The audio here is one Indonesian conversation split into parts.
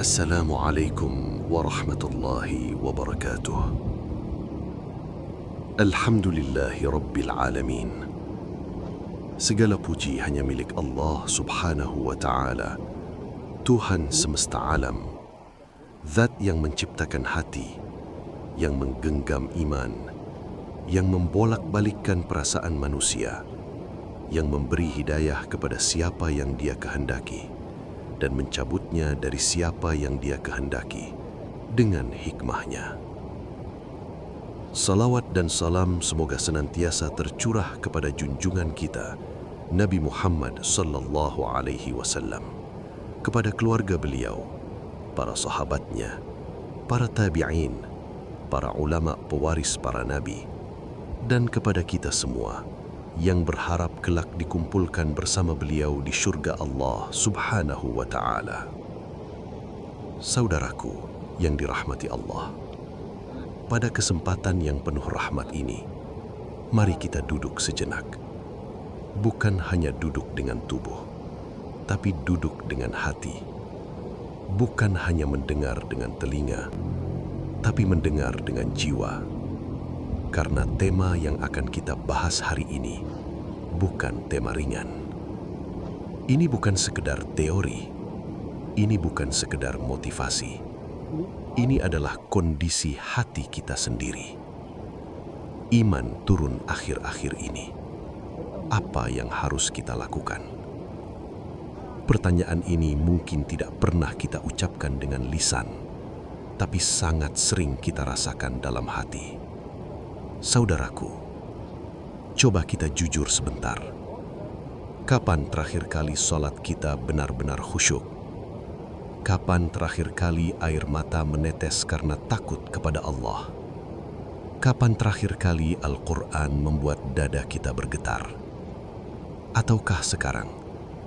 Assalamualaikum warahmatullahi wabarakatuh. Alhamdulillahi rabbil alamin. Segala puji hanya milik Allah subhanahu wa ta'ala, Tuhan semesta alam, Zat yang menciptakan hati, yang menggenggam iman, yang membolak-balikkan perasaan manusia, yang memberi hidayah kepada siapa yang Dia kehendaki dan mencabutnya dari siapa yang Dia kehendaki dengan hikmahnya. Salawat dan salam semoga senantiasa tercurah kepada junjungan kita Nabi Muhammad sallallahu alaihi wasallam, kepada keluarga beliau, para sahabatnya, para tabi'in, para ulama pewaris para nabi, dan kepada kita semua yang berharap kelak dikumpulkan bersama beliau di syurga Allah subhanahu wa ta'ala. Saudaraku yang dirahmati Allah, pada kesempatan yang penuh rahmat ini, mari kita duduk sejenak. Bukan hanya duduk dengan tubuh, tapi duduk dengan hati. Bukan hanya mendengar dengan telinga, tapi mendengar dengan jiwa. Karena tema yang akan kita bahas hari ini bukan tema ringan. Ini bukan sekedar teori, ini bukan sekedar motivasi. Ini adalah kondisi hati kita sendiri. Iman turun akhir-akhir ini. Apa yang harus kita lakukan? Pertanyaan ini mungkin tidak pernah kita ucapkan dengan lisan, tapi sangat sering kita rasakan dalam hati. Saudaraku, coba kita jujur sebentar. Kapan terakhir kali salat kita benar-benar khusyuk? Kapan terakhir kali air mata menetes karena takut kepada Allah? Kapan terakhir kali Al-Quran membuat dada kita bergetar? Ataukah sekarang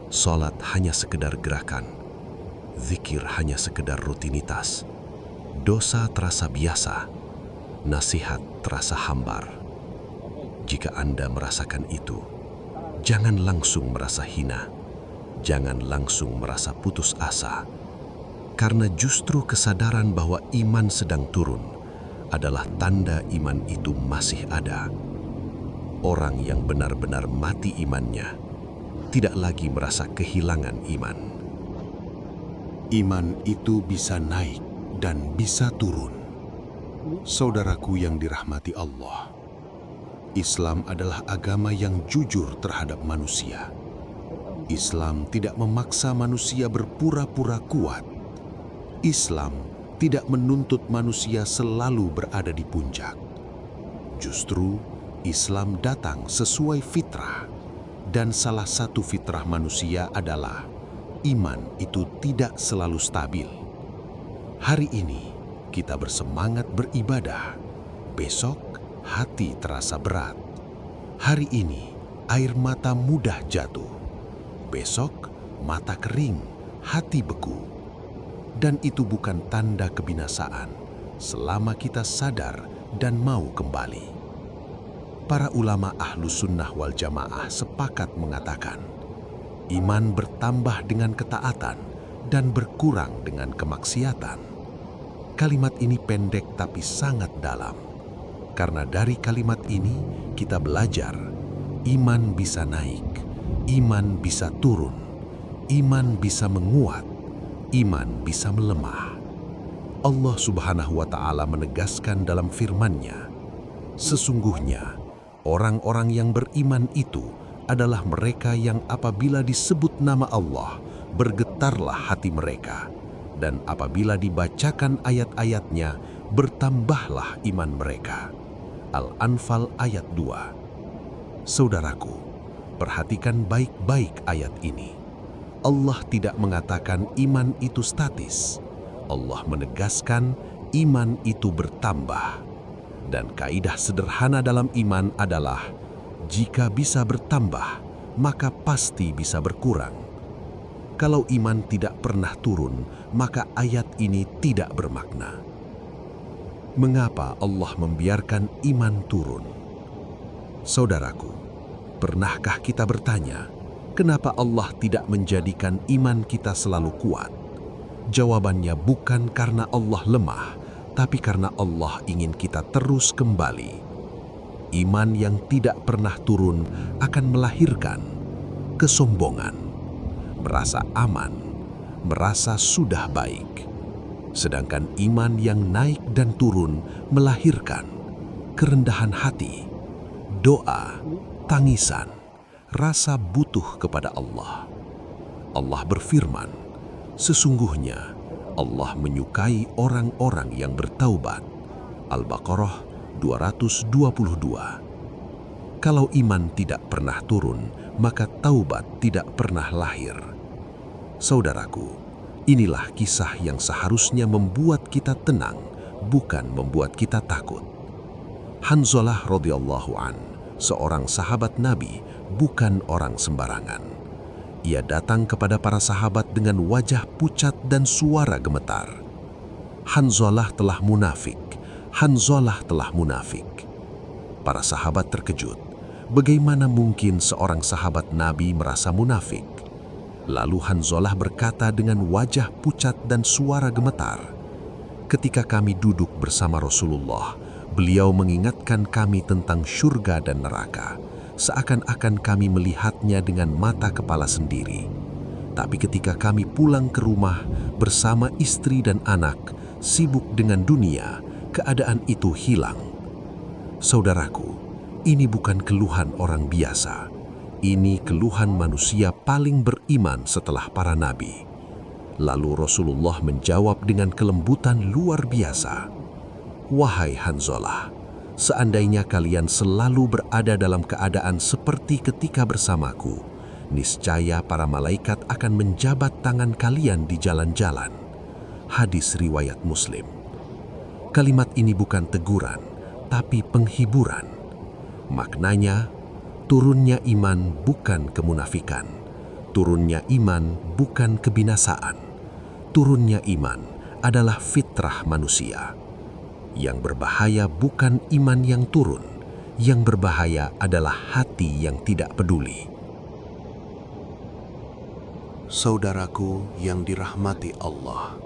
salat hanya sekedar gerakan, zikir hanya sekedar rutinitas, dosa terasa biasa, nasihat terasa hambar? Jika Anda merasakan itu, jangan langsung merasa hina, jangan langsung merasa putus asa, karena justru kesadaran bahwa iman sedang turun adalah tanda iman itu masih ada. Orang yang benar-benar mati imannya tidak lagi merasa kehilangan iman. Iman itu bisa naik dan bisa turun. Saudaraku yang dirahmati Allah, Islam adalah agama yang jujur terhadap manusia. Islam tidak memaksa manusia berpura-pura kuat. Islam tidak menuntut manusia selalu berada di puncak. Justru, Islam datang sesuai fitrah, dan salah satu fitrah manusia adalah iman itu tidak selalu stabil. Hari ini, kita bersemangat beribadah. Besok, hati terasa berat. Hari ini, air mata mudah jatuh. Besok, mata kering, hati beku. Dan itu bukan tanda kebinasaan selama kita sadar dan mau kembali. Para ulama Ahlus Sunnah wal Jamaah sepakat mengatakan, iman bertambah dengan ketaatan dan berkurang dengan kemaksiatan. Kalimat ini pendek tapi sangat dalam. Karena dari kalimat ini kita belajar, iman bisa naik, iman bisa turun, iman bisa menguat, iman bisa melemah. Allah Subhanahu wa Ta'ala menegaskan dalam firman-Nya, sesungguhnya orang-orang yang beriman itu adalah mereka yang apabila disebut nama Allah, bergetarlah hati mereka, dan apabila dibacakan ayat-ayatnya, bertambahlah iman mereka. Al-Anfal ayat 2. Saudaraku, perhatikan baik-baik ayat ini. Allah tidak mengatakan iman itu statis. Allah menegaskan iman itu bertambah. Dan kaidah sederhana dalam iman adalah, jika bisa bertambah, maka pasti bisa berkurang. Kalau iman tidak pernah turun, maka ayat ini tidak bermakna. Mengapa Allah membiarkan iman turun? Saudaraku, pernahkah kita bertanya, kenapa Allah tidak menjadikan iman kita selalu kuat? Jawabannya bukan karena Allah lemah, tapi karena Allah ingin kita terus kembali. Iman yang tidak pernah turun akan melahirkan kesombongan, merasa aman, merasa sudah baik. Sedangkan iman yang naik dan turun melahirkan kerendahan hati, doa, tangisan, rasa butuh kepada Allah. Allah berfirman, sesungguhnya Allah menyukai orang-orang yang bertaubat. Al-Baqarah 222. Kalau iman tidak pernah turun, maka taubat tidak pernah lahir. Saudaraku, inilah kisah yang seharusnya membuat kita tenang, bukan membuat kita takut. Hanzalah radhiyallahu an, seorang sahabat Nabi, bukan orang sembarangan. Ia datang kepada para sahabat dengan wajah pucat dan suara gemetar. Hanzalah telah munafik. Hanzalah telah munafik. Para sahabat terkejut. Bagaimana mungkin seorang sahabat Nabi merasa munafik? Lalu Hanzalah berkata dengan wajah pucat dan suara gemetar, ketika kami duduk bersama Rasulullah, beliau mengingatkan kami tentang syurga dan neraka, seakan-akan kami melihatnya dengan mata kepala sendiri. Tapi ketika kami pulang ke rumah bersama istri dan anak, sibuk dengan dunia, keadaan itu hilang. Saudaraku, ini bukan keluhan orang biasa. Ini keluhan manusia paling beriman setelah para nabi. Lalu Rasulullah menjawab dengan kelembutan luar biasa. Wahai Hanzalah, seandainya kalian selalu berada dalam keadaan seperti ketika bersamaku, niscaya para malaikat akan menjabat tangan kalian di jalan-jalan. Hadis riwayat Muslim. Kalimat ini bukan teguran, tapi penghiburan. Maknanya, turunnya iman bukan kemunafikan. Turunnya iman bukan kebinasaan. Turunnya iman adalah fitrah manusia. Yang berbahaya bukan iman yang turun, yang berbahaya adalah hati yang tidak peduli. Saudaraku yang dirahmati Allah,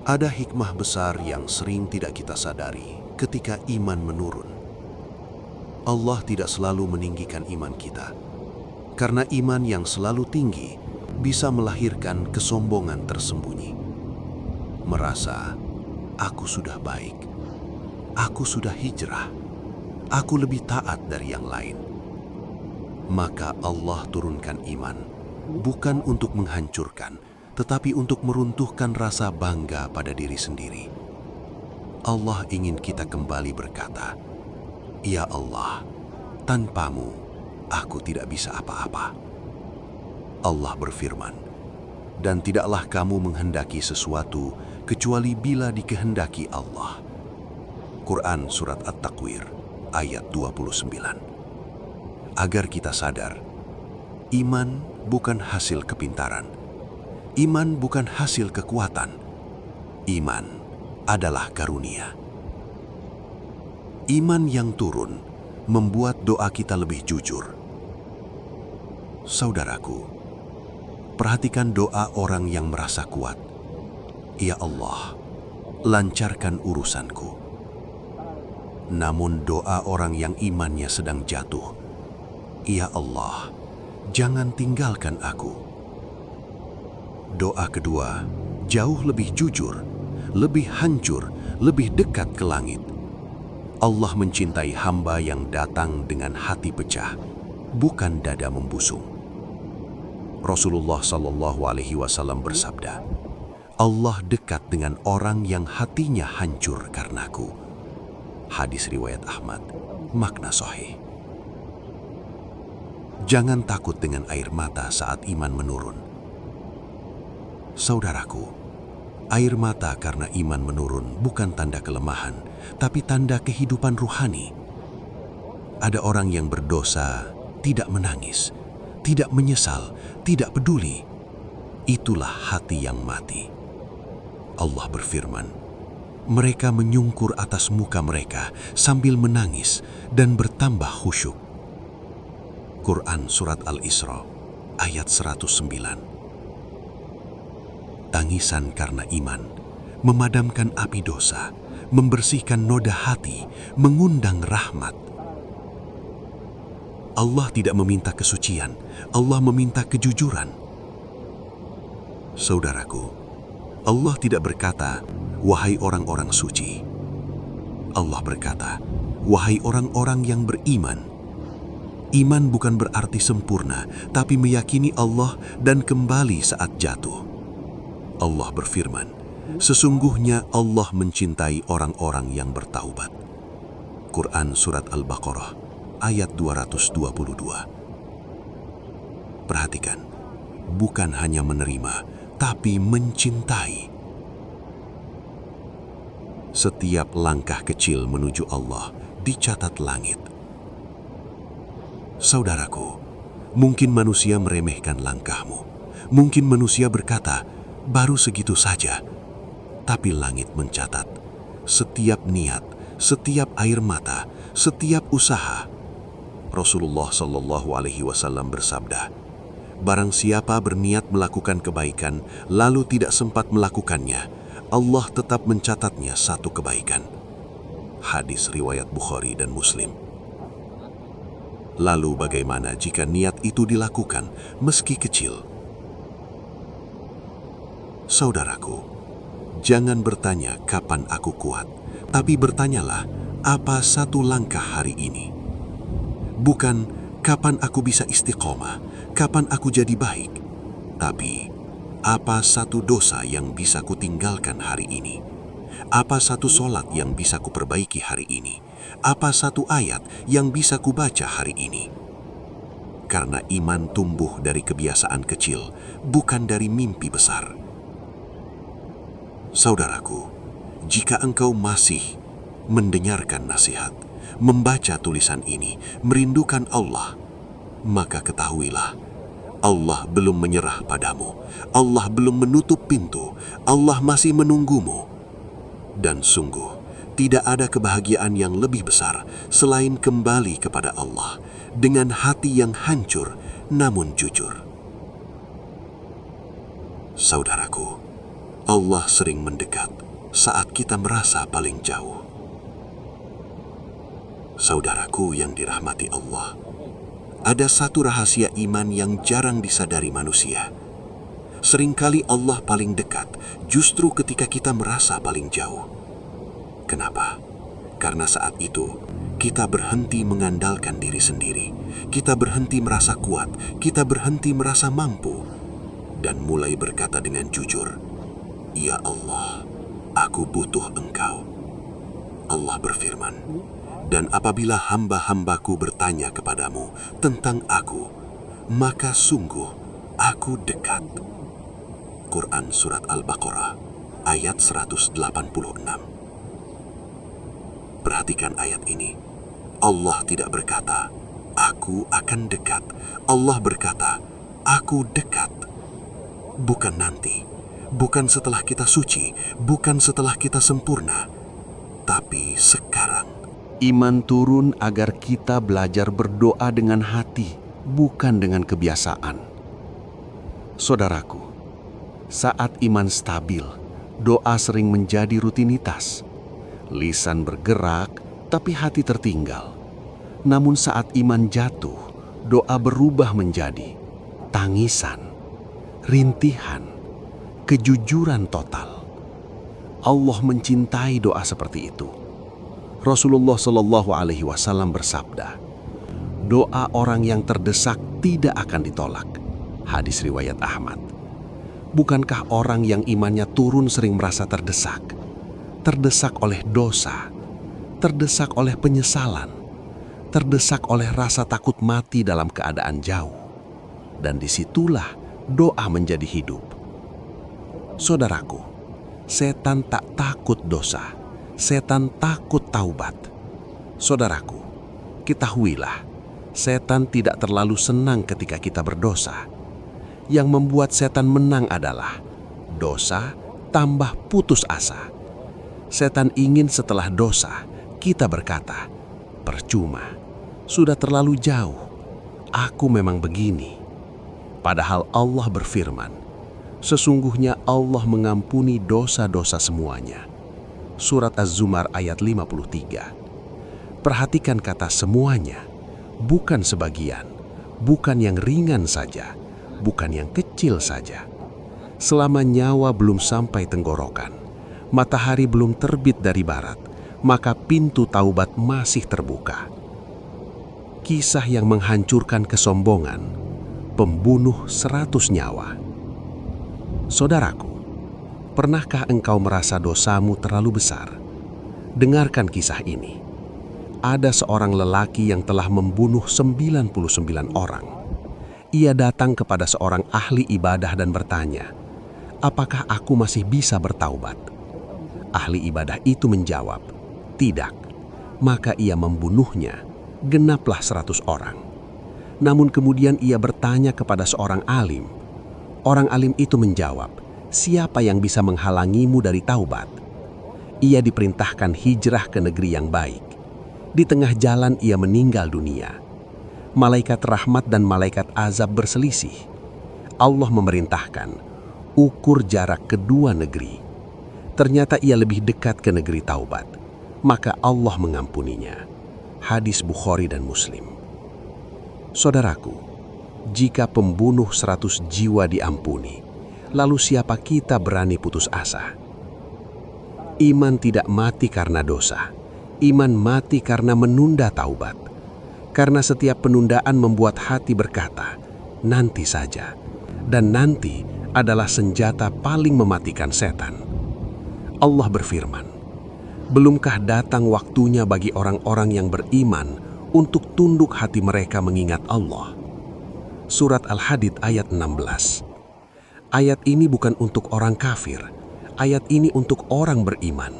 ada hikmah besar yang sering tidak kita sadari ketika iman menurun. Allah tidak selalu meninggikan iman kita, karena iman yang selalu tinggi bisa melahirkan kesombongan tersembunyi. Merasa, aku sudah baik, aku sudah hijrah, aku lebih taat dari yang lain. Maka Allah turunkan iman, bukan untuk menghancurkan, tetapi untuk meruntuhkan rasa bangga pada diri sendiri. Allah ingin kita kembali berkata, "Ya Allah, tanpamu aku tidak bisa apa-apa." Allah berfirman, "Dan tidaklah kamu menghendaki sesuatu kecuali bila dikehendaki Allah." Quran Surat At-Takwir ayat 29. Agar kita sadar, iman bukan hasil kepintaran. Iman bukan hasil kekuatan. Iman adalah karunia. Iman yang turun membuat doa kita lebih jujur. Saudaraku, perhatikan doa orang yang merasa kuat. Ya Allah, lancarkan urusanku. Namun doa orang yang imannya sedang jatuh. Ya Allah, jangan tinggalkan aku. Doa kedua jauh lebih jujur, lebih hancur, lebih dekat ke langit. Allah mencintai hamba yang datang dengan hati pecah, bukan dada membusung. Rasulullah SAW bersabda, Allah dekat dengan orang yang hatinya hancur karenaku. Hadis riwayat Ahmad, makna sahih. Jangan takut dengan air mata saat iman menurun. Saudaraku, air mata karena iman menurun bukan tanda kelemahan, tapi tanda kehidupan ruhani. Ada orang yang berdosa, tidak menangis, tidak menyesal, tidak peduli. Itulah hati yang mati. Allah berfirman, mereka menyungkur atas muka mereka sambil menangis dan bertambah khusyuk. Quran Surat Al-Isra ayat 109. tangisan karena iman, memadamkan api dosa, membersihkan noda hati, mengundang rahmat. Allah tidak meminta kesucian, Allah meminta kejujuran. Saudaraku, Allah tidak berkata, "Wahai orang-orang suci." Allah berkata, "Wahai orang-orang yang beriman." Iman bukan berarti sempurna, tapi meyakini Allah dan kembali saat jatuh. Allah berfirman, "Sesungguhnya Allah mencintai orang-orang yang bertaubat." Quran Surat Al-Baqarah, ayat 222. Perhatikan, bukan hanya menerima, tapi mencintai. Setiap langkah kecil menuju Allah dicatat langit. Saudaraku, mungkin manusia meremehkan langkahmu. Mungkin manusia berkata, "Baru segitu saja." Tapi langit mencatat setiap niat, setiap air mata, setiap usaha. Rasulullah Shallallahu Alaihi Wasallam bersabda, "Barang siapa berniat melakukan kebaikan lalu tidak sempat melakukannya, Allah tetap mencatatnya satu kebaikan." Hadis riwayat Bukhari dan Muslim. Lalu bagaimana jika niat itu dilakukan meski kecil? Saudaraku, jangan bertanya kapan aku kuat, tapi bertanyalah apa satu langkah hari ini. Bukan kapan aku bisa istiqomah, kapan aku jadi baik, tapi apa satu dosa yang bisa kutinggalkan hari ini? Apa satu solat yang bisa kuperbaiki hari ini? Apa satu ayat yang bisa kubaca hari ini? Karena iman tumbuh dari kebiasaan kecil, bukan dari mimpi besar. Saudaraku, jika engkau masih mendengarkan nasihat, membaca tulisan ini, merindukan Allah, maka ketahuilah, Allah belum menyerah padamu. Allah belum menutup pintu. Allah masih menunggumu. Dan sungguh, tidak ada kebahagiaan yang lebih besar selain kembali kepada Allah dengan hati yang hancur namun jujur. Saudaraku, Allah sering mendekat saat kita merasa paling jauh. Saudaraku yang dirahmati Allah, ada satu rahasia iman yang jarang disadari manusia. Seringkali Allah paling dekat justru ketika kita merasa paling jauh. Kenapa? Karena saat itu kita berhenti mengandalkan diri sendiri. Kita berhenti merasa kuat, kita berhenti merasa mampu, dan mulai berkata dengan jujur, "Ya Allah, aku butuh Engkau." Allah berfirman, "Dan apabila hamba-hambaku bertanya kepadamu tentang aku, maka sungguh aku dekat." Quran Surat Al-Baqarah, ayat 186. Perhatikan ayat ini. Allah tidak berkata, "Aku akan dekat." Allah berkata, "Aku dekat." Bukan nanti, bukan setelah kita suci, bukan setelah kita sempurna, tapi sekarang. Iman turun agar kita belajar berdoa dengan hati, bukan dengan kebiasaan. Saudaraku, saat iman stabil, doa sering menjadi rutinitas. Lisan bergerak, tapi hati tertinggal. Namun saat iman jatuh, doa berubah menjadi tangisan, rintihan, kejujuran total. Allah mencintai doa seperti itu. Rasulullah Shallallahu Alaihi Wasallam bersabda, "Doa orang yang terdesak tidak akan ditolak." Hadis riwayat Ahmad. Bukankah orang yang imannya turun sering merasa terdesak? Terdesak oleh dosa, terdesak oleh penyesalan, terdesak oleh rasa takut mati dalam keadaan jauh. Dan disitulah doa menjadi hidup. Saudaraku, setan tak takut dosa. Setan takut taubat. Saudaraku, ketahuilah, setan tidak terlalu senang ketika kita berdosa. Yang membuat setan menang adalah dosa tambah putus asa. Setan ingin setelah dosa, kita berkata, "Percuma, sudah terlalu jauh. Aku memang begini." Padahal Allah berfirman, Sesungguhnya Allah mengampuni dosa-dosa semuanya. Surat Az-Zumar ayat 53. Perhatikan kata semuanya, bukan sebagian, bukan yang ringan saja, bukan yang kecil saja. Selama nyawa belum sampai tenggorokan, matahari belum terbit dari barat, maka pintu taubat masih terbuka. Kisah yang menghancurkan kesombongan, pembunuh 100 nyawa. Saudaraku, pernahkah engkau merasa dosamu terlalu besar? Dengarkan kisah ini. Ada seorang lelaki yang telah membunuh 99 orang. Ia datang kepada seorang ahli ibadah dan bertanya, "Apakah aku masih bisa bertaubat?" Ahli ibadah itu menjawab, "Tidak." Maka ia membunuhnya, genaplah 100 orang. Namun kemudian ia bertanya kepada seorang alim. Orang alim itu menjawab, "Siapa yang bisa menghalangimu dari taubat?" Ia diperintahkan hijrah ke negeri yang baik. Di tengah jalan ia meninggal dunia. Malaikat rahmat dan malaikat azab berselisih. Allah memerintahkan, ukur jarak kedua negeri. Ternyata ia lebih dekat ke negeri taubat. Maka Allah mengampuninya. Hadis Bukhari dan Muslim. Saudaraku, jika pembunuh 100 jiwa diampuni, lalu siapa kita berani putus asa? Iman tidak mati karena dosa. Iman mati karena menunda taubat. Karena setiap penundaan membuat hati berkata, nanti saja. Dan nanti adalah senjata paling mematikan setan. Allah berfirman, belumkah datang waktunya bagi orang-orang yang beriman untuk tunduk hati mereka mengingat Allah? Surat Al-Hadid ayat 16. Ayat ini bukan untuk orang kafir. Ayat ini untuk orang beriman.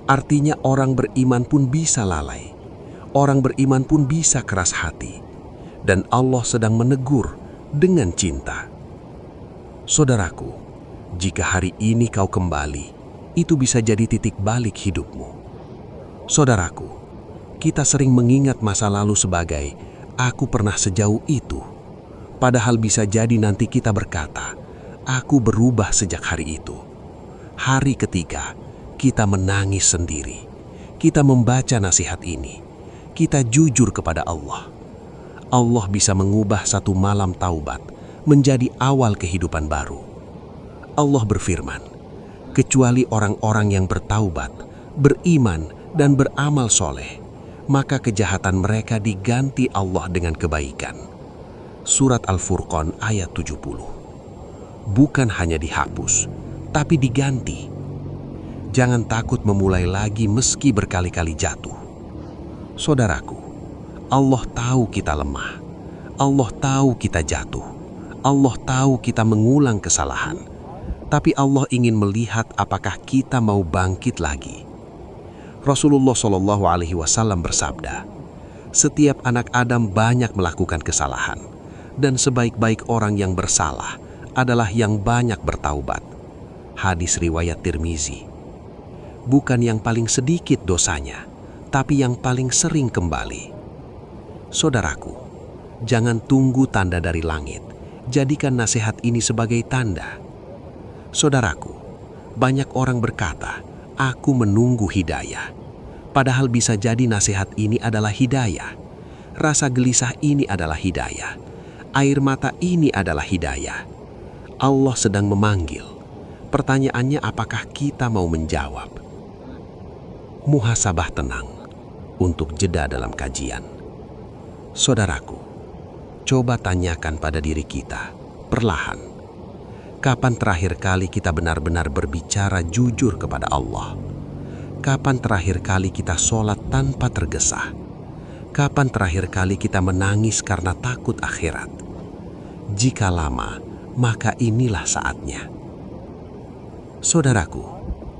Artinya orang beriman pun bisa lalai. Orang beriman pun bisa keras hati. Dan Allah sedang menegur dengan cinta. Saudaraku, jika hari ini kau kembali, itu bisa jadi titik balik hidupmu. Saudaraku, kita sering mengingat masa lalu sebagai, aku pernah sejauh itu. Padahal bisa jadi nanti kita berkata, aku berubah sejak hari itu. Hari ketiga, kita menangis sendiri. Kita membaca nasihat ini. Kita jujur kepada Allah. Allah bisa mengubah satu malam taubat menjadi awal kehidupan baru. Allah berfirman, kecuali orang-orang yang bertaubat, beriman, dan beramal soleh, maka kejahatan mereka diganti Allah dengan kebaikan. Surat Al-Furqan ayat 70. Bukan hanya dihapus, tapi diganti. Jangan takut memulai lagi meski berkali-kali jatuh. Saudaraku, Allah tahu kita lemah. Allah tahu kita jatuh. Allah tahu kita mengulang kesalahan. Tapi Allah ingin melihat apakah kita mau bangkit lagi. Rasulullah SAW bersabda, setiap anak Adam banyak melakukan kesalahan. Dan sebaik-baik orang yang bersalah adalah yang banyak bertaubat. Hadis riwayat Tirmizi. Bukan yang paling sedikit dosanya, tapi yang paling sering kembali. Saudaraku, jangan tunggu tanda dari langit. Jadikan nasihat ini sebagai tanda. Saudaraku, banyak orang berkata, aku menunggu hidayah. Padahal bisa jadi nasihat ini adalah hidayah. Rasa gelisah ini adalah hidayah. Air mata ini adalah hidayah. Allah sedang memanggil. Pertanyaannya, apakah kita mau menjawab? Muhasabah tenang untuk jeda dalam kajian. Saudaraku, coba tanyakan pada diri kita, perlahan. Kapan terakhir kali kita benar-benar berbicara jujur kepada Allah? Kapan terakhir kali kita sholat tanpa tergesa? Kapan terakhir kali kita menangis karena takut akhirat? Jika lama, maka inilah saatnya. Saudaraku,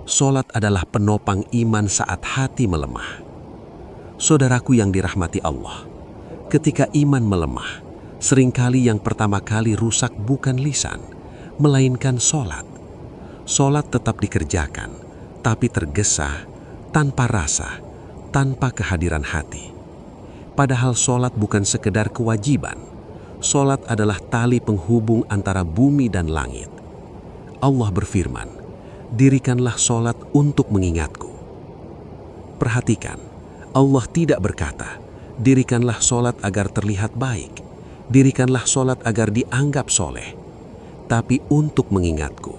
sholat adalah penopang iman saat hati melemah. Saudaraku yang dirahmati Allah, ketika iman melemah, seringkali yang pertama kali rusak bukan lisan, melainkan sholat. Sholat tetap dikerjakan, tapi tergesa, tanpa rasa, tanpa kehadiran hati. Padahal sholat bukan sekedar kewajiban. Sholat adalah tali penghubung antara bumi dan langit. Allah berfirman, "Dirikanlah sholat untuk mengingatku." Perhatikan, Allah tidak berkata, "Dirikanlah sholat agar terlihat baik, dirikanlah sholat agar dianggap soleh," tapi untuk mengingatku.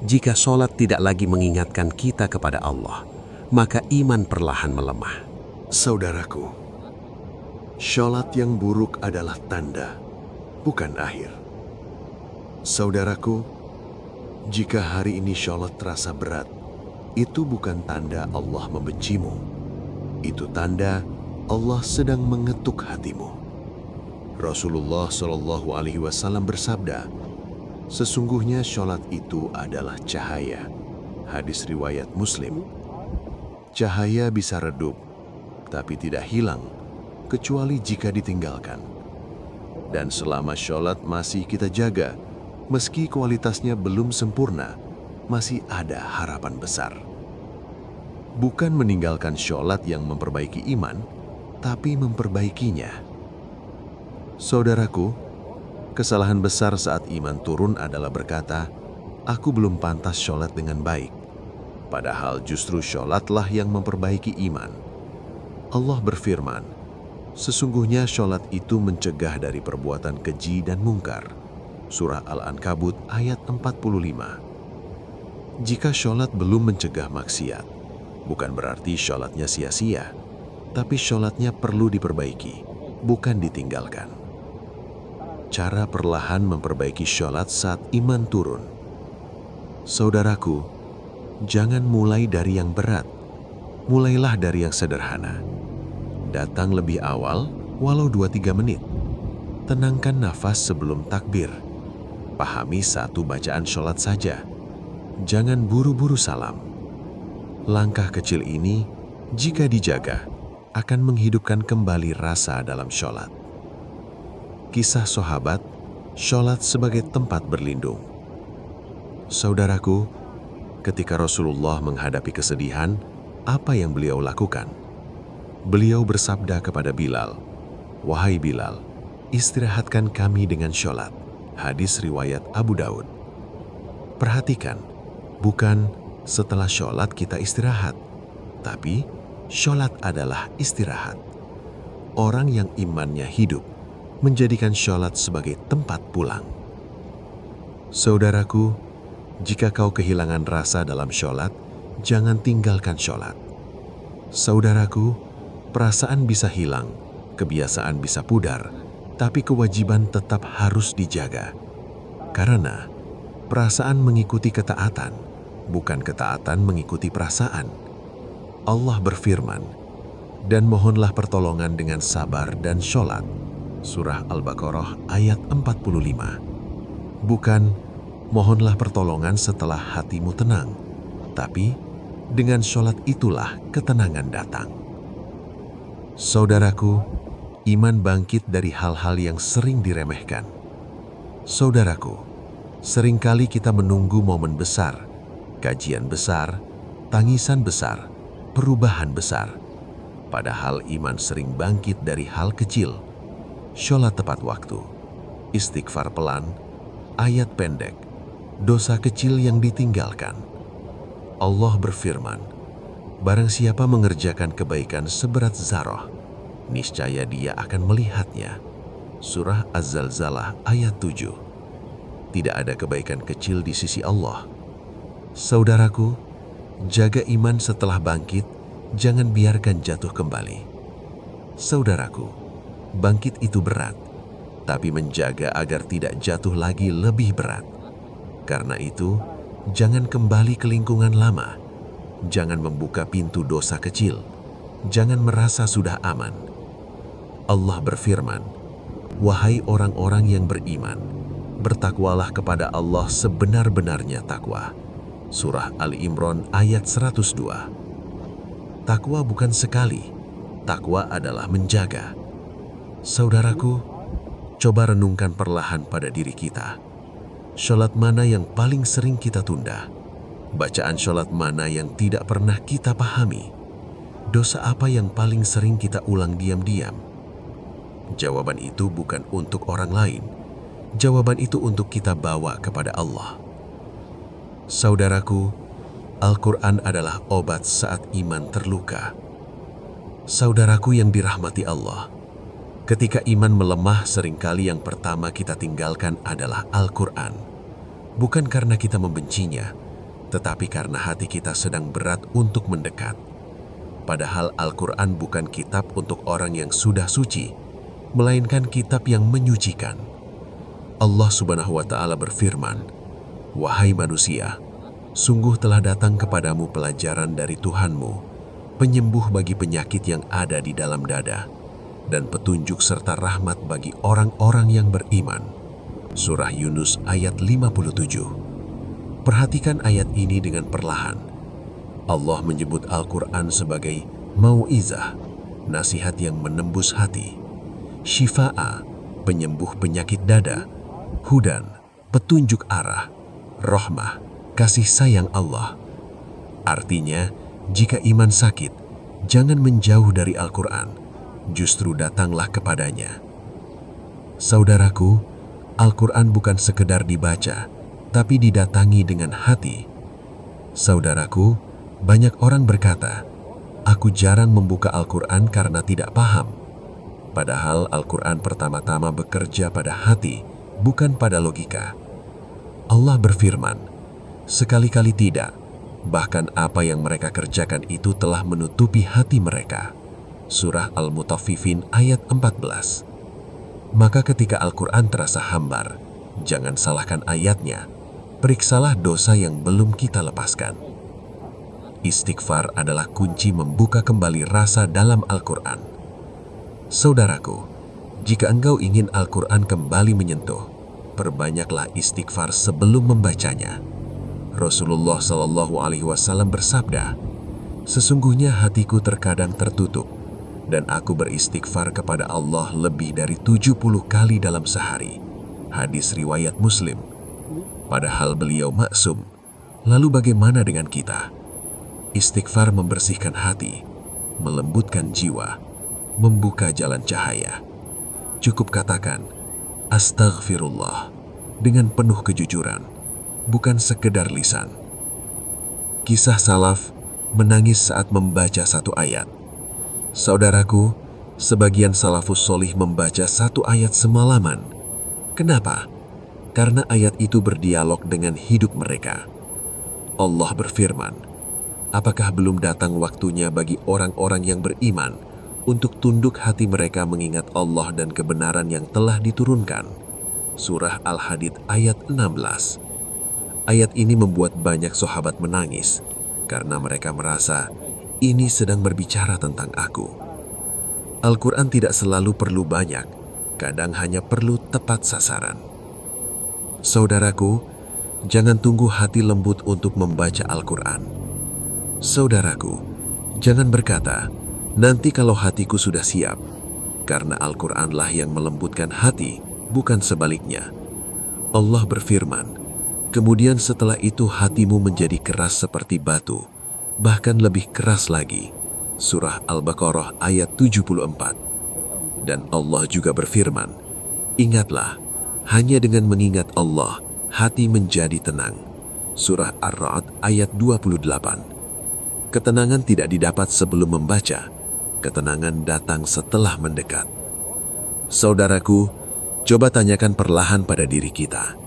Jika sholat tidak lagi mengingatkan kita kepada Allah, maka iman perlahan melemah. Saudaraku, sholat yang buruk adalah tanda, bukan akhir. Saudaraku, jika hari ini sholat terasa berat, itu bukan tanda Allah membencimu. Itu tanda Allah sedang mengetuk hatimu. Rasulullah Shallallahu Alaihi Wasallam bersabda, "Sesungguhnya sholat itu adalah cahaya." Hadis riwayat Muslim. Cahaya bisa redup, tapi tidak hilang, kecuali jika ditinggalkan. Dan selama sholat masih kita jaga, meski kualitasnya belum sempurna, masih ada harapan besar. Bukan meninggalkan sholat yang memperbaiki iman, tapi memperbaikinya. Saudaraku, kesalahan besar saat iman turun adalah berkata, "Aku belum pantas sholat dengan baik." Padahal justru sholatlah yang memperbaiki iman. Allah berfirman, "Sesungguhnya sholat itu mencegah dari perbuatan keji dan mungkar." Surah Al-Ankabut ayat 45. Jika sholat belum mencegah maksiat, bukan berarti sholatnya sia-sia, tapi sholatnya perlu diperbaiki, bukan ditinggalkan. Cara perlahan memperbaiki sholat saat iman turun. Saudaraku, jangan mulai dari yang berat, mulailah dari yang sederhana. Datang lebih awal, walau 2-3 menit. Tenangkan nafas sebelum takbir. Pahami satu bacaan sholat saja. Jangan buru-buru salam. Langkah kecil ini, jika dijaga, akan menghidupkan kembali rasa dalam sholat. Kisah sahabat, sholat sebagai tempat berlindung. Saudaraku, ketika Rasulullah menghadapi kesedihan, apa yang beliau lakukan? Beliau bersabda kepada Bilal, "Wahai Bilal, istirahatkan kami dengan sholat." Hadis riwayat Abu Daud. Perhatikan, bukan setelah sholat kita istirahat, tapi sholat adalah istirahat. Orang yang imannya hidup menjadikan sholat sebagai tempat pulang. Saudaraku, jika kau kehilangan rasa dalam sholat, jangan tinggalkan sholat. Saudaraku, perasaan bisa hilang, kebiasaan bisa pudar, tapi kewajiban tetap harus dijaga. Karena perasaan mengikuti ketaatan, bukan ketaatan mengikuti perasaan. Allah berfirman, "Dan mohonlah pertolongan dengan sabar dan sholat." Surah Al-Baqarah ayat 45. Bukan mohonlah pertolongan setelah hatimu tenang, tapi dengan sholat itulah ketenangan datang. Saudaraku, iman bangkit dari hal-hal yang sering diremehkan. Saudaraku, seringkali kita menunggu momen besar, kajian besar, tangisan besar, perubahan besar. Padahal iman sering bangkit dari hal kecil. Sholat tepat waktu, istighfar pelan, ayat pendek, dosa kecil yang ditinggalkan. Allah berfirman, "Barang siapa mengerjakan kebaikan seberat zarah, niscaya dia akan melihatnya." Surah Az-Zalzalah ayat 7. Tidak ada kebaikan kecil di sisi Allah. Saudaraku, jaga iman setelah bangkit, jangan biarkan jatuh kembali. Saudaraku, bangkit itu berat, tapi menjaga agar tidak jatuh lagi lebih berat. Karena itu, jangan kembali ke lingkungan lama. Jangan membuka pintu dosa kecil. Jangan merasa sudah aman. Allah berfirman, "Wahai orang-orang yang beriman, bertakwalah kepada Allah sebenar-benarnya takwa." Surah Ali Imran ayat 102. Takwa bukan sekali, takwa adalah menjaga. Saudaraku, coba renungkan perlahan pada diri kita. Sholat mana yang paling sering kita tunda? Bacaan sholat mana yang tidak pernah kita pahami? Dosa apa yang paling sering kita ulang diam-diam? Jawaban itu bukan untuk orang lain. Jawaban itu untuk kita bawa kepada Allah. Saudaraku, Al-Quran adalah obat saat iman terluka. Saudaraku yang dirahmati Allah, ketika iman melemah seringkali yang pertama kita tinggalkan adalah Al-Quran. Bukan karena kita membencinya, tetapi karena hati kita sedang berat untuk mendekat. Padahal Al-Quran bukan kitab untuk orang yang sudah suci, melainkan kitab yang menyucikan. Allah Subhanahu wa Ta'ala berfirman, "Wahai manusia, sungguh telah datang kepadamu pelajaran dari Tuhanmu, penyembuh bagi penyakit yang ada di dalam dada, dan petunjuk serta rahmat bagi orang-orang yang beriman." Surah Yunus ayat 57. Perhatikan ayat ini dengan perlahan. Allah menyebut Al-Quran sebagai mau'izah, nasihat yang menembus hati, syifa'a, penyembuh penyakit dada, hudan, petunjuk arah, rahmah, kasih sayang Allah. Artinya, jika iman sakit, jangan menjauh dari Al-Quran, justru datanglah kepadanya. Saudaraku, Al-Quran bukan sekedar dibaca, tapi didatangi dengan hati. Saudaraku, banyak orang berkata, "Aku jarang membuka Al-Quran karena tidak paham." Padahal Al-Quran pertama-tama bekerja pada hati, bukan pada logika. Allah berfirman, "Sekali-kali tidak, bahkan apa yang mereka kerjakan itu telah menutupi hati mereka." Surah Al-Mutaffifin ayat 14. Maka ketika Al-Quran terasa hambar, jangan salahkan ayatnya, periksalah dosa yang belum kita lepaskan. Istighfar adalah kunci membuka kembali rasa dalam Al-Quran. Saudaraku, jika engkau ingin Al-Quran kembali menyentuh, perbanyaklah istighfar sebelum membacanya. Rasulullah Shallallahu Alaihi Wasallam bersabda, "Sesungguhnya hatiku terkadang tertutup, dan aku beristighfar kepada Allah lebih dari 70 kali dalam sehari." Hadis riwayat Muslim. Padahal beliau maksum. Lalu bagaimana dengan kita? Istighfar membersihkan hati, melembutkan jiwa, membuka jalan cahaya. Cukup katakan, "Astaghfirullah," dengan penuh kejujuran, bukan sekedar lisan. Kisah salaf menangis saat membaca satu ayat. Saudaraku, sebagian salafus solih membaca satu ayat semalaman. Kenapa? Karena ayat itu berdialog dengan hidup mereka. Allah berfirman, "Apakah belum datang waktunya bagi orang-orang yang beriman untuk tunduk hati mereka mengingat Allah dan kebenaran yang telah diturunkan?" Surah Al-Hadid ayat 16. Ayat ini membuat banyak sahabat menangis karena mereka merasa ini sedang berbicara tentang aku. Al-Quran tidak selalu perlu banyak, kadang hanya perlu tepat sasaran. Saudaraku, jangan tunggu hati lembut untuk membaca Al-Quran. Saudaraku, jangan berkata, "Nanti kalau hatiku sudah siap," karena Al-Quranlah yang melembutkan hati, bukan sebaliknya. Allah berfirman, "Kemudian setelah itu hatimu menjadi keras seperti batu, bahkan lebih keras lagi." Surah Al-Baqarah ayat 74. Dan Allah juga berfirman, "Ingatlah, hanya dengan mengingat Allah, hati menjadi tenang." Surah Ar-Ra'd ayat 28. Ketenangan tidak didapat sebelum membaca, ketenangan datang setelah mendekat. Saudaraku, coba tanyakan perlahan pada diri kita.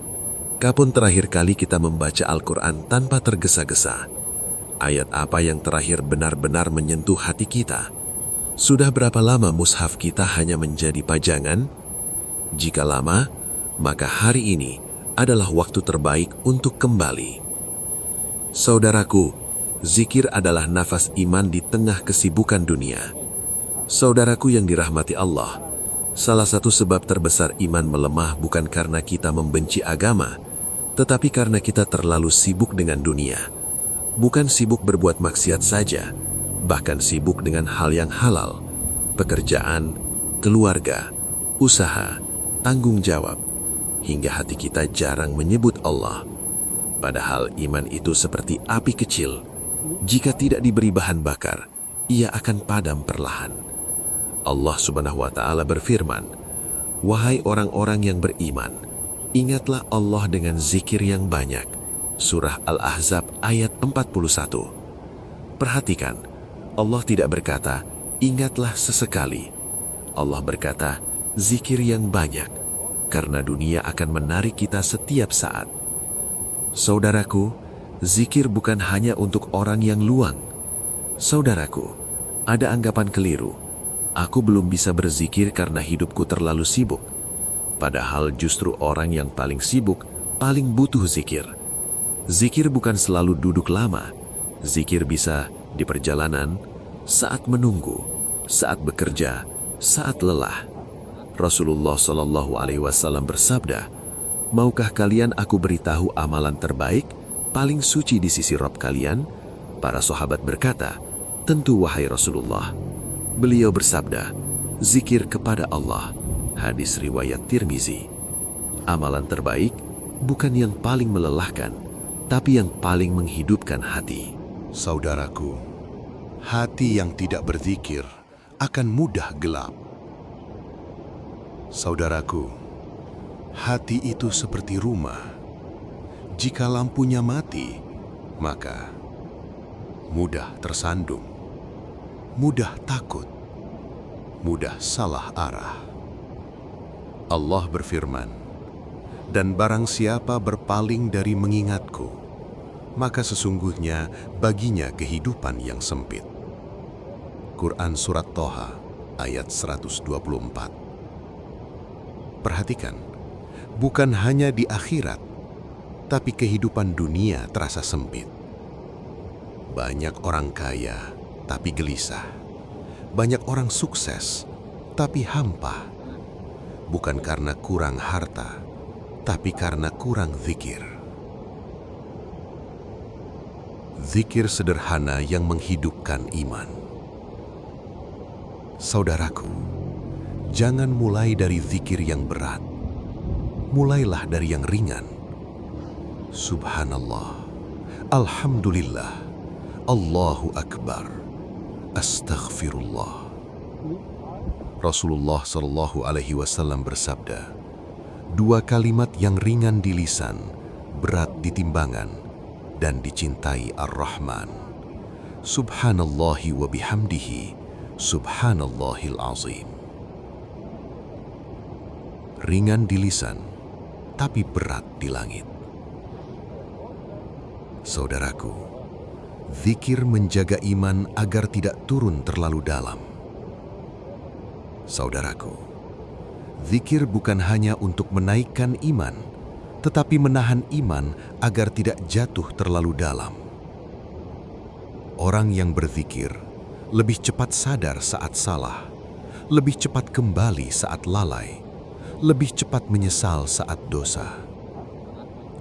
Kapan terakhir kali kita membaca Al-Quran tanpa tergesa-gesa? Ayat apa yang terakhir benar-benar menyentuh hati kita? Sudah berapa lama mushaf kita hanya menjadi pajangan? Jika lama, maka hari ini adalah waktu terbaik untuk kembali. Saudaraku, zikir adalah nafas iman di tengah kesibukan dunia. Saudaraku yang dirahmati Allah, salah satu sebab terbesar iman melemah bukan karena kita membenci agama, tetapi karena kita terlalu sibuk dengan dunia. Bukan sibuk berbuat maksiat saja, bahkan sibuk dengan hal yang halal, pekerjaan, keluarga, usaha, tanggung jawab, hingga hati kita jarang menyebut Allah. Padahal iman itu seperti api kecil, jika tidak diberi bahan bakar, ia akan padam perlahan. Allah Subhanahu wa Ta'ala berfirman, "Wahai orang-orang yang beriman, ingatlah Allah dengan zikir yang banyak, Surah Al-Ahzab ayat 41. Perhatikan, Allah tidak berkata, ingatlah sesekali. Allah berkata, zikir yang banyak, karena dunia akan menarik kita setiap saat. Saudaraku, zikir bukan hanya untuk orang yang luang. Saudaraku, ada anggapan keliru. Aku belum bisa berzikir karena hidupku terlalu sibuk. Padahal justru orang yang paling sibuk, paling butuh zikir. Zikir bukan selalu duduk lama. Zikir bisa di perjalanan, saat menunggu, saat bekerja, saat lelah. Rasulullah SAW bersabda, maukah kalian aku beritahu amalan terbaik, paling suci di sisi Rabb kalian? Para sahabat berkata, tentu wahai Rasulullah. Beliau bersabda, zikir kepada Allah. Hadis riwayat Tirmizi. Amalan terbaik bukan yang paling melelahkan, tapi yang paling menghidupkan hati. Saudaraku, hati yang tidak berzikir akan mudah gelap. Saudaraku, hati itu seperti rumah. Jika lampunya mati, maka mudah tersandung, mudah takut, mudah salah arah. Allah berfirman, dan barang siapa berpaling dari mengingatku, maka sesungguhnya baginya kehidupan yang sempit. Quran Surat Toha ayat 124. Perhatikan, bukan hanya di akhirat, tapi kehidupan dunia terasa sempit. Banyak orang kaya, tapi gelisah. Banyak orang sukses, tapi hampa. Bukan karena kurang harta, tapi karena kurang zikir. Zikir sederhana yang menghidupkan iman. Saudaraku, jangan mulai dari zikir yang berat. Mulailah dari yang ringan. Subhanallah, Alhamdulillah, Allahu Akbar, Astaghfirullah. Rasulullah SAW bersabda, dua kalimat yang ringan di lisan, berat di timbangan, dan dicintai Ar-Rahman. Subhanallahi wa bihamdihi, Subhanallahil azim. Ringan di lisan, tapi berat di langit. Saudaraku, zikir menjaga iman agar tidak turun terlalu dalam. Saudaraku, zikir bukan hanya untuk menaikkan iman, tetapi menahan iman agar tidak jatuh terlalu dalam. Orang yang berzikir lebih cepat sadar saat salah, lebih cepat kembali saat lalai, lebih cepat menyesal saat dosa.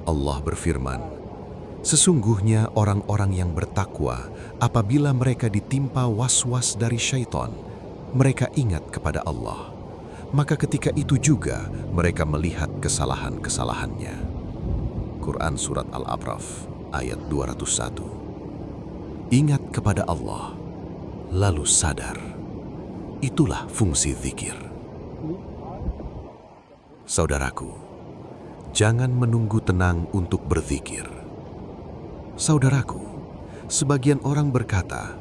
Allah berfirman, sesungguhnya orang-orang yang bertakwa apabila mereka ditimpa was-was dari syaitan, mereka ingat kepada Allah. Maka ketika itu juga mereka melihat kesalahan-kesalahannya. Quran Surat Al-A'raf ayat 201. Ingat kepada Allah, lalu sadar. Itulah fungsi zikir. Saudaraku, jangan menunggu tenang untuk berzikir. Saudaraku, sebagian orang berkata,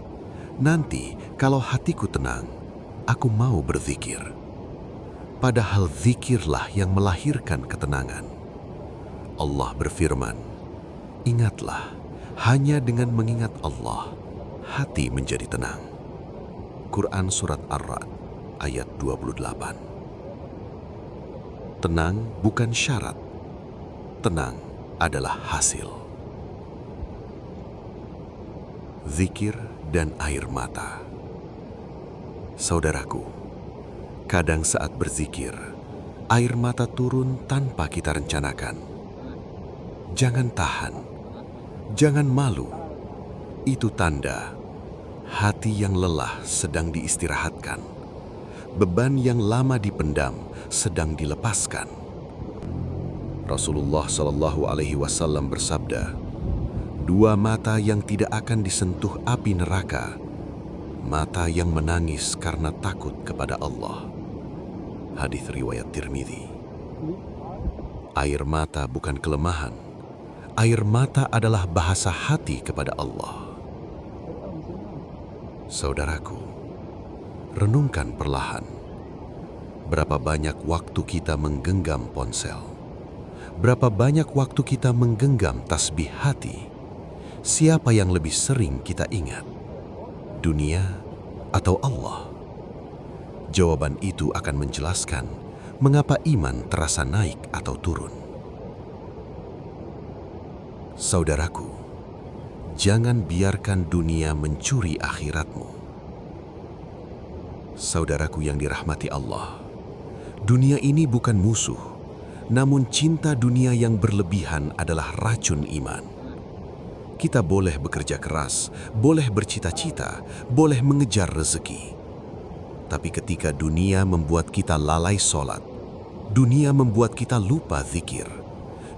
nanti kalau hatiku tenang, aku mau berzikir. Padahal zikirlah yang melahirkan ketenangan. Allah berfirman, ingatlah, hanya dengan mengingat Allah, hati menjadi tenang. Quran Surat Ar-Ra'd ayat 28. Tenang bukan syarat, tenang adalah hasil. Zikir dan air mata. Saudaraku, kadang saat berzikir, air mata turun tanpa kita rencanakan. Jangan tahan, jangan malu. Itu tanda hati yang lelah sedang diistirahatkan. Beban yang lama dipendam sedang dilepaskan. Rasulullah SAW bersabda, dua mata yang tidak akan disentuh api neraka, mata yang menangis karena takut kepada Allah. Hadis riwayat Tirmizi. Air mata bukan kelemahan. Air mata adalah bahasa hati kepada Allah. Saudaraku, renungkan perlahan. Berapa banyak waktu kita menggenggam ponsel? Berapa banyak waktu kita menggenggam tasbih hati? Siapa yang lebih sering kita ingat? Dunia atau Allah? Jawaban itu akan menjelaskan mengapa iman terasa naik atau turun. Saudaraku, jangan biarkan dunia mencuri akhiratmu. Saudaraku yang dirahmati Allah, dunia ini bukan musuh, namun cinta dunia yang berlebihan adalah racun iman. Kita boleh bekerja keras, boleh bercita-cita, boleh mengejar rezeki. Tapi ketika dunia membuat kita lalai sholat, dunia membuat kita lupa zikir,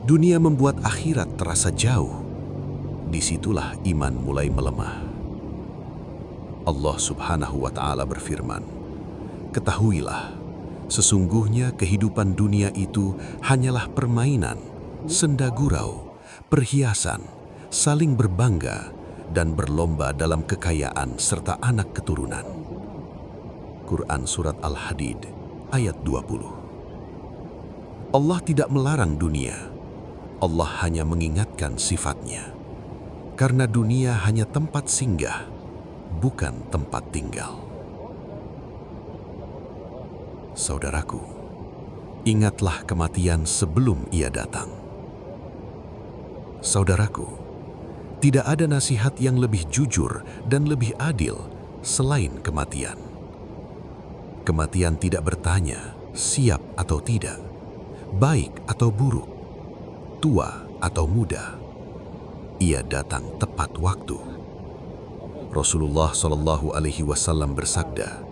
dunia membuat akhirat terasa jauh, disitulah iman mulai melemah. Allah Subhanahu wa Ta'ala berfirman, "Ketahuilah, sesungguhnya kehidupan dunia itu hanyalah permainan, senda gurau, perhiasan, saling berbangga, dan berlomba dalam kekayaan serta anak keturunan." Quran Surat Al-Hadid ayat 20. Allah tidak melarang dunia, Allah hanya mengingatkan sifatnya. Karena dunia hanya tempat singgah, bukan tempat tinggal. Saudaraku, ingatlah kematian sebelum ia datang. Saudaraku, tidak ada nasihat yang lebih jujur dan lebih adil selain kematian. Kematian tidak bertanya siap atau tidak, baik atau buruk, tua atau muda. Ia datang tepat waktu. Rasulullah SAW bersabda,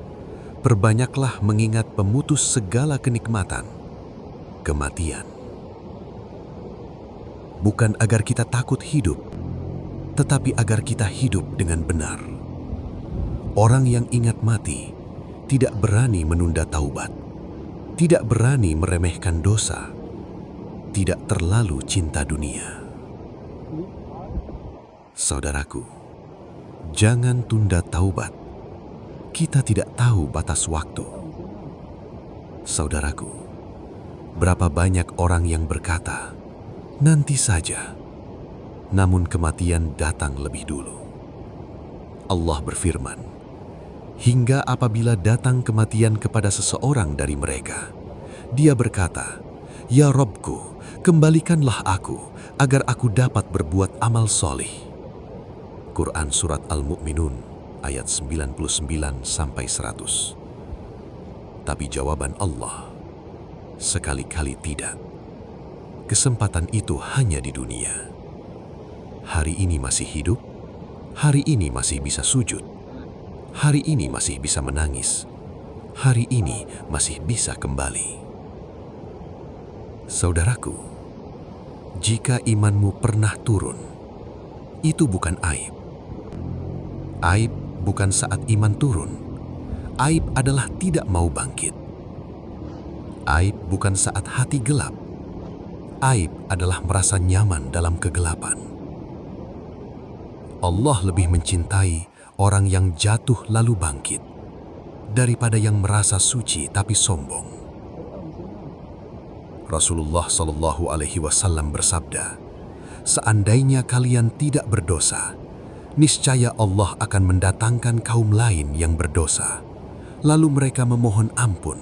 "Perbanyaklah mengingat pemutus segala kenikmatan, kematian." Bukan agar kita takut hidup, tetapi agar kita hidup dengan benar. Orang yang ingat mati tidak berani menunda taubat, tidak berani meremehkan dosa, tidak terlalu cinta dunia. Saudaraku, jangan tunda taubat. Kita tidak tahu batas waktu. Saudaraku, berapa banyak orang yang berkata, "Nanti saja," namun kematian datang lebih dulu. Allah berfirman, "Hingga apabila datang kematian kepada seseorang dari mereka, dia berkata, 'Ya Rabbku, kembalikanlah aku agar aku dapat berbuat amal solih.'" Quran Surat Al-Mu'minun ayat 99-100. Tapi jawaban Allah, sekali-kali tidak. Kesempatan itu hanya di dunia. Hari ini masih hidup, hari ini masih bisa sujud, hari ini masih bisa menangis, hari ini masih bisa kembali. Saudaraku, jika imanmu pernah turun, itu bukan aib. Aib bukan saat iman turun. Aib adalah tidak mau bangkit. Aib bukan saat hati gelap. Aib adalah merasa nyaman dalam kegelapan. Allah lebih mencintai orang yang jatuh lalu bangkit daripada yang merasa suci tapi sombong. Rasulullah SAW bersabda, "Seandainya kalian tidak berdosa, niscaya Allah akan mendatangkan kaum lain yang berdosa, lalu mereka memohon ampun,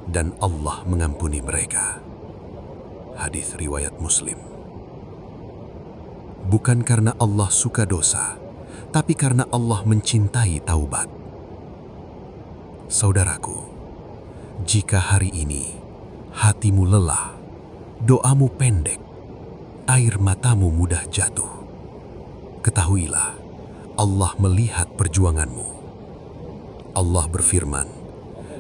dan Allah mengampuni mereka." Hadis riwayat Muslim. Bukan karena Allah suka dosa, tapi karena Allah mencintai taubat. Saudaraku, jika hari ini hatimu lelah, doamu pendek, air matamu mudah jatuh, ketahuilah Allah melihat perjuanganmu. Allah berfirman,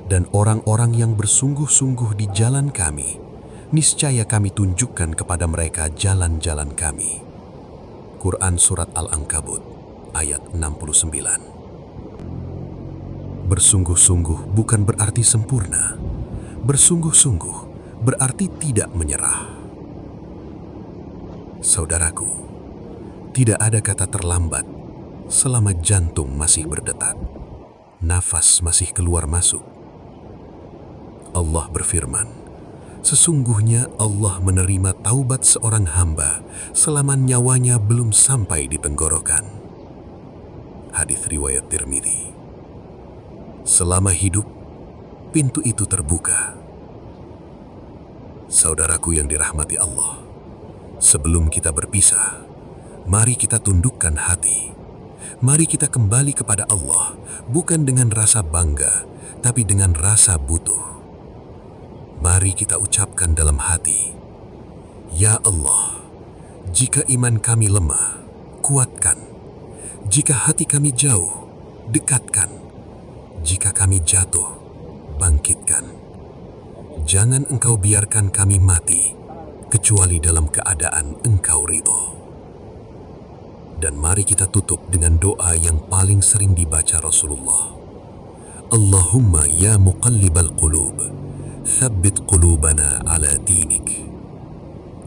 "Dan orang-orang yang bersungguh-sungguh di jalan Kami, niscaya Kami tunjukkan kepada mereka jalan-jalan Kami." Quran Surat Al-Ankabut ayat 69. Bersungguh-sungguh bukan berarti sempurna. Bersungguh-sungguh berarti tidak menyerah. Saudaraku, tidak ada kata terlambat selama jantung masih berdetak, nafas masih keluar masuk. Allah berfirman, sesungguhnya Allah menerima taubat seorang hamba selama nyawanya belum sampai di tenggorokan. Hadis riwayat Tirmidzi. Selama hidup, pintu itu terbuka. Saudaraku yang dirahmati Allah, sebelum kita berpisah, mari kita tundukkan hati. Mari kita kembali kepada Allah, bukan dengan rasa bangga, tapi dengan rasa butuh. Mari kita ucapkan dalam hati, Ya Allah, jika iman kami lemah, kuatkan. Jika hati kami jauh, dekatkan. Jika kami jatuh, bangkitkan. Jangan Engkau biarkan kami mati, kecuali dalam keadaan Engkau ridho. Dan mari kita tutup dengan doa yang paling sering dibaca Rasulullah. Allahumma ya muqallibal qulub, thabbit qulubana ala dinik.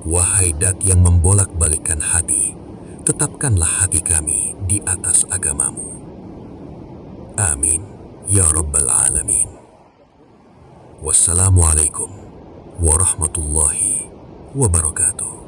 Wahai Dat yang membolak-balikkan hati, tetapkanlah hati kami di atas agamamu. Amin ya rabbal alamin. Wassalamualaikum warahmatullahi wabarakatuh.